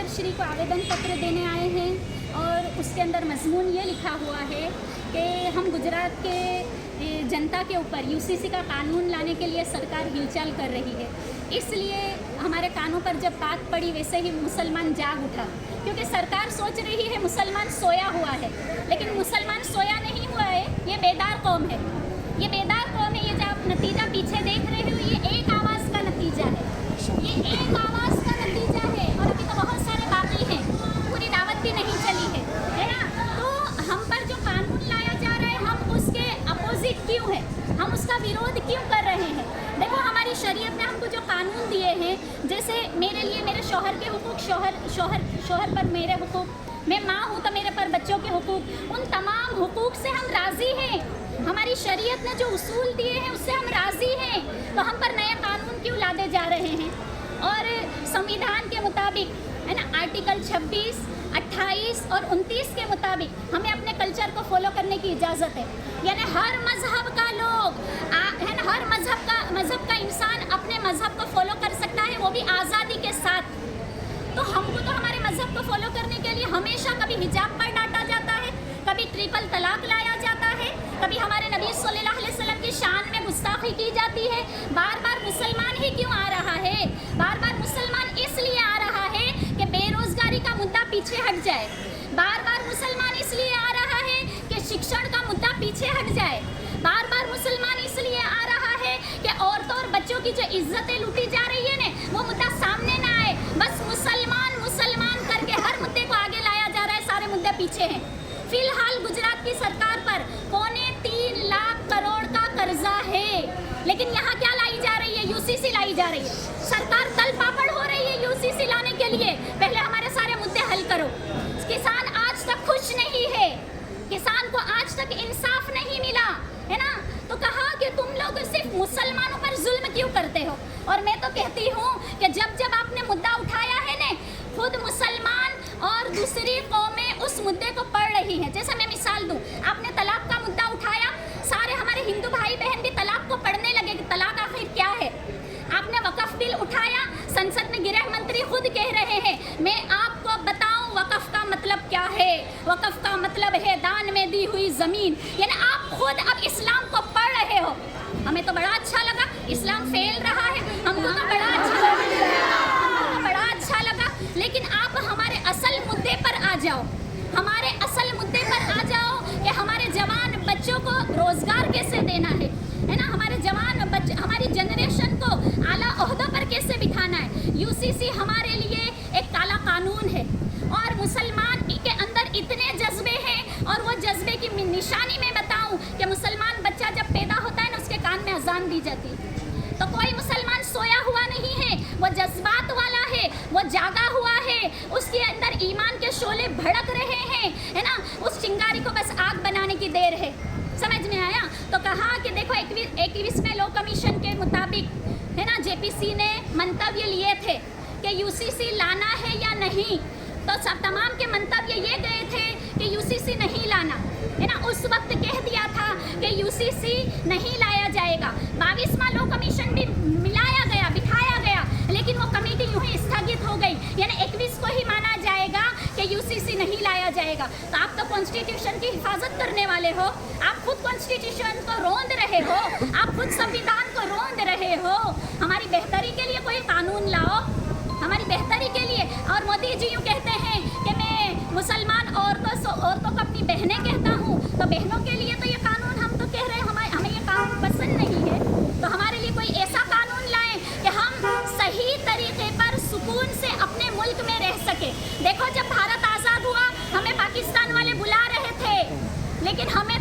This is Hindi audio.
कलेक्टर श्री को आवेदन पत्र देने आए हैं और उसके अंदर मजमून ये लिखा हुआ है कि हम गुजरात के जनता के ऊपर यूसीसी का कानून लाने के लिए सरकार हिलचाल कर रही है। इसलिए हमारे कानों पर जब बात पड़ी वैसे ही मुसलमान जाग उठा, क्योंकि सरकार सोच रही है मुसलमान सोया हुआ है, लेकिन मुसलमान सोया नहीं हुआ है, ये बेदार कौम है। ये बेदार कौम है। ये जो आप नतीजा पीछे देख रहे हो, ये एक आवाज़ का नतीजा है, ये एक आवाज़ का नतीजा है। और अभी तो बहुत सारे बाकी हैं, पूरी दावत भी नहीं चली है ना। तो हम पर जो कानून लाया जा रहा है, हम उसके अपोजिट क्यों है, हम उसका विरोध क्यों कर रहे हैं? देखो, हमारी शरीयत ने हमको जो कानून दिए हैं, जैसे मेरे लिए मेरे शौहर के हुकूक, शौहर पर मेरे हुकूक, मैं माँ हूँ तो मेरे पर बच्चों के हुकूक, उन तमाम हुकूक से हम राज़ी हैं। हमारी शरीयत ने जो उसूल दिए हैं उससे हम राज़ी हैं, तो हम पर नए कानून क्यों लादे जा रहे हैं? और संविधान के मुताबिक है ना, आर्टिकल 26, 28 और 29 के मुताबिक हमें अपने कल्चर को फॉलो करने की इजाज़त है। यानी हर मज़हब का लोग है ना, हर मज़हब का इंसान अपने मज़हब को फॉलो कर सकता है, वो भी आज़ादी के साथ। तो हमको तो हमारे मज़हब को फॉलो करने के लिए हमेशा कभी हिजाब पर डांटा जाता है, कभी ट्रिपल तलाक लाया जाता है, कभी हमारे नबी सल्लल्लाहु अलैहि वसल्लम की शान में गुस्ताखी की जाती है। बार बार मुसलमान ही क्यों आ रहा है? बार बार मुसलमान इसलिए आ रहा है कि बेरोजगारी का मुद्दा पीछे हट जाए। बार बार मुसलमान इसलिए आ रहा है कि शिक्षण का मुद्दा पीछे हट जाए। बार बार मुसलमान इसलिए आ रहा है कि औरतों और बच्चों की जो इज्जतें लूटी जा रही है ना, वो मुद्दा सामने ना आए। बस मुसलमान मुसलमान करके हर मुद्दे को आगे लाया जा रहा है, सारे मुद्दे पीछे हैं। फिलहाल गुजरात की सरकार पर 3.25 लाख करोड़ का कर्जा है, लेकिन यहाँ क्या लाई जा रही है? यूसीसी लाई जा रही है। सरकार तल पापड़ हो रही है यूसीसी लाने के लिए। पहले हमारे सारे मुद्दे हल करो। किसान आज तक खुश नहीं है, किसान को आज तक इंसाफ नहीं मिला है ना। तो कहा कि तुम लोग सिर्फ मुसलमानों पर जुल्म क्यों करते हो? और मैं तो कहती हूँ कि जब जब आपने मुद्दा उठाया है ने, खुद मुसलमान और दूसरी कौमें उस मुद्दे को पढ़ रही हैं। जैसे मैं मिसाल दूँ, आपने तलाक का मुद्दा उठाया, सारे हमारे हिंदू भाई बहन भी तलाक को पढ़ने लगे कि तलाक आखिर क्या है। आपने वक़फ़ बिल उठाया, संसद में गृह मंत्री खुद कह रहे हैं, मैं आपको बताऊं वक़फ़ का मतलब क्या है। वक़फ़ का मतलब है दान में दी हुई ज़मीन। यानी आप खुद अब इस्लाम को पढ़ रहे हो। हमें तो बड़ा अच्छा लगा, इस्लाम फैल रहा है, हमको तो बड़ा अच्छा लगा। लेकिन आप हमारे असल मुद्दे पर आ जाओ, हमारे असल मुद्दे पर आ जाओ कि हमारे जवान बच्चों को रोज़गार कैसे देना है ना। हमारे जवान बच्चे, हमारी जनरेशन को आला ओहदों पर कैसे बिठाना है। यूसीसी हमारे लिए एक काला कानून है, और मुसलमान के अंदर इतने जज्बे हैं, और वो जज्बे की निशानी मैं बताऊं कि मुसलमान बच्चा जब पैदा होता है ना, उसके कान में अजान दी जाती है। तो कोई मुसलमान सोया हुआ नहीं है, वो जज्बात वाला है, वो जागा हुआ है, उसके अंदर ईमान के शोले भड़क रहे हैं है ना। उस चिंगारी को बस आग बनाने की देर है। समझ में आया? तो कहा कि देखो 21वें लॉ कमीशन के मुताबिक है ना, जेपीसी ने मंतव्य लिए थे कि यूसीसी लाना है या नहीं। तो सब तमाम के मंतव्य ये गए थे कि यूसीसी नहीं लाना है ना। उस वक्त कह दिया था कि यूसीसी नहीं लाया जाएगा। 22वां लॉ कमीशन भी मिलाया गया, बिठाया गया, लेकिन वो कमेटी यूं ही स्थगित हो गई। यानी 21 को ही माना जाएगा कि यूसीसी नहीं लाया जाएगा। तो आप तो कॉन्स्टिट्यूशन की हिफाजत करने वाले हो, आप खुद कॉन्स्टिट्यूशन को रोंद रहे हो, आप खुद संविधान को रोंद रहे हो। हमारी बेहतरी के लिए कोई कानून लाओ, हमारी बेहतरी के लिए। और मोदी जी यूँ कहते हैं कि मैं मुसलमान औरतों को अपनी बहनें कहता हूँ, तो बहनों के लिए तो ये कानून, हम तो कह रहे हैं हमें ये कानून पसंद नहीं है। तो हमारे लिए कोई ऐसा कानून लाएं कि हम सही तरीके पर सुकून से अपने मुल्क में रह सके। देखो, जब भारत आज़ाद हुआ, हमें पाकिस्तान वाले बुला रहे थे, लेकिन हमें